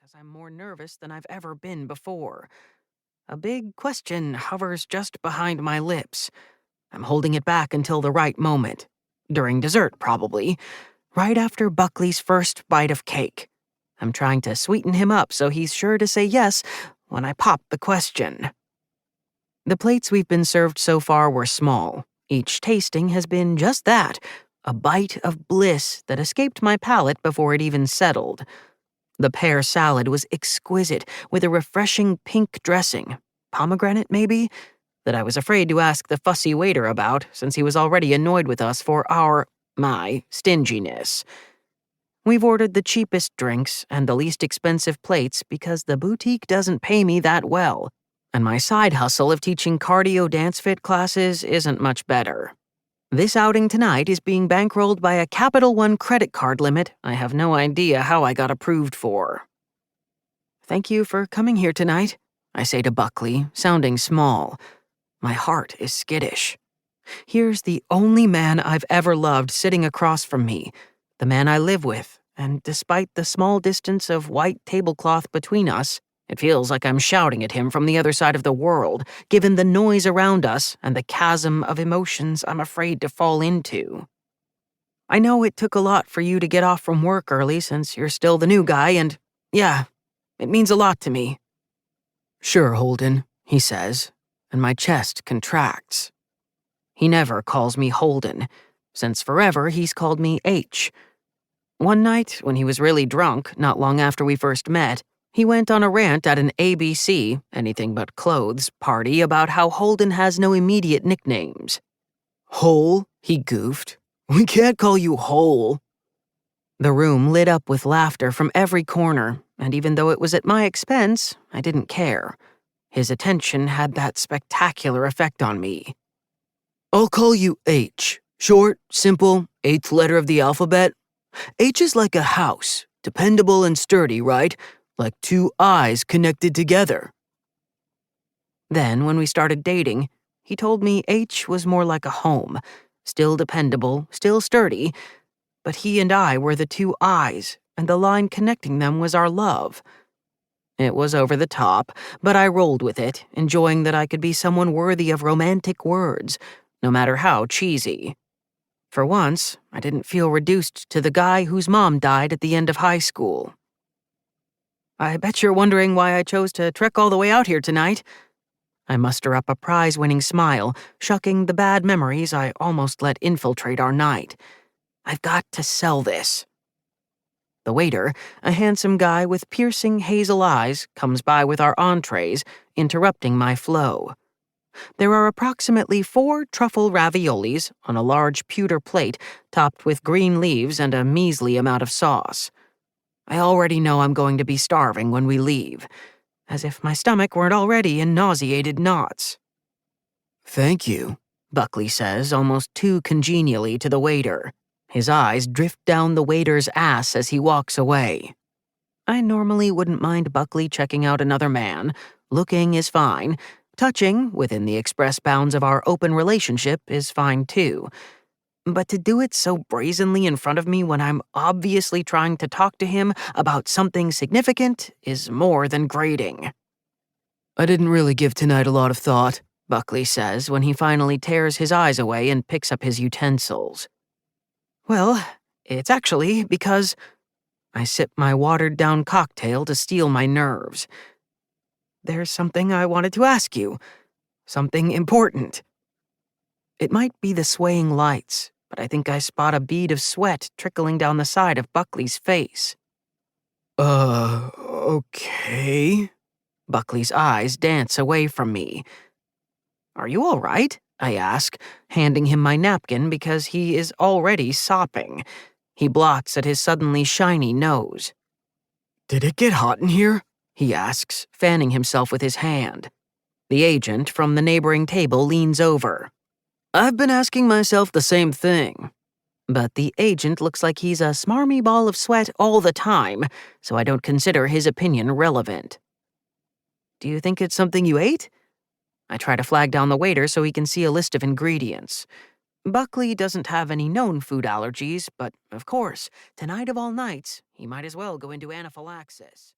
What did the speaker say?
because I'm more nervous than I've ever been before. A big question hovers just behind my lips. I'm holding it back until the right moment. During dessert, probably. Right after Buckley's first bite of cake. I'm trying to sweeten him up so he's sure to say yes when I pop the question. The plates we've been served so far were small. Each tasting has been just that, a bite of bliss that escaped my palate before it even settled. The pear salad was exquisite, with a refreshing pink dressing, pomegranate maybe, that I was afraid to ask the fussy waiter about since he was already annoyed with us for my stinginess. We've ordered the cheapest drinks and the least expensive plates because the boutique doesn't pay me that well, and my side hustle of teaching cardio dance fit classes isn't much better. This outing tonight is being bankrolled by a Capital One credit card limit I have no idea how I got approved for. "Thank you for coming here tonight," I say to Buckley, sounding small. My heart is skittish. Here's the only man I've ever loved sitting across from me, the man I live with, and despite the small distance of white tablecloth between us, it feels like I'm shouting at him from the other side of the world, given the noise around us and the chasm of emotions I'm afraid to fall into. "I know it took a lot for you to get off from work early since you're still the new guy, and yeah, it means a lot to me." "Sure, Holden," he says, and my chest contracts. He never calls me Holden. Since forever, he's called me H. One night, when he was really drunk, not long after we first met, he went on a rant at an ABC, anything but clothes, party about how Holden has no immediate nicknames. "Hole?" he goofed. "We can't call you Hole." The room lit up with laughter from every corner, and even though it was at my expense, I didn't care. His attention had that spectacular effect on me. "I'll call you H. Short, simple, eighth letter of the alphabet. H is like a house, dependable and sturdy, right? Like two eyes connected together." Then, when we started dating, he told me H was more like a home, still dependable, still sturdy, but he and I were the two eyes, and the line connecting them was our love. It was over the top, but I rolled with it, enjoying that I could be someone worthy of romantic words, no matter how cheesy. For once, I didn't feel reduced to the guy whose mom died at the end of high school. "I bet you're wondering why I chose to trek all the way out here tonight." I muster up a prize-winning smile, shucking the bad memories I almost let infiltrate our night. I've got to sell this. The waiter, a handsome guy with piercing hazel eyes, comes by with our entrees, interrupting my flow. There are approximately 4 truffle raviolis on a large pewter plate topped with green leaves and a measly amount of sauce. I already know I'm going to be starving when we leave, as if my stomach weren't already in nauseated knots. "Thank you," Buckley says almost too congenially to the waiter. His eyes drift down the waiter's ass as he walks away. I normally wouldn't mind Buckley checking out another man. Looking is fine. Touching, within the express bounds of our open relationship, is fine too. But to do it so brazenly in front of me when I'm obviously trying to talk to him about something significant is more than grating. "I didn't really give tonight a lot of thought," Buckley says when he finally tears his eyes away and picks up his utensils. "Well, it's actually because—" I sip my watered-down cocktail to steel my nerves. "There's something I wanted to ask you. Something important." It might be the swaying lights, but I think I spot a bead of sweat trickling down the side of Buckley's face. Okay." Buckley's eyes dance away from me. "Are you all right?" I ask, handing him my napkin because he is already sopping. He blots at his suddenly shiny nose. "Did it get hot in here?" he asks, fanning himself with his hand. The agent from the neighboring table leans over. "I've been asking myself the same thing." But the agent looks like he's a smarmy ball of sweat all the time, so I don't consider his opinion relevant. "Do you think it's something you ate?" I try to flag down the waiter so he can see a list of ingredients. Buckley doesn't have any known food allergies, but, of course, tonight of all nights, he might as well go into anaphylaxis.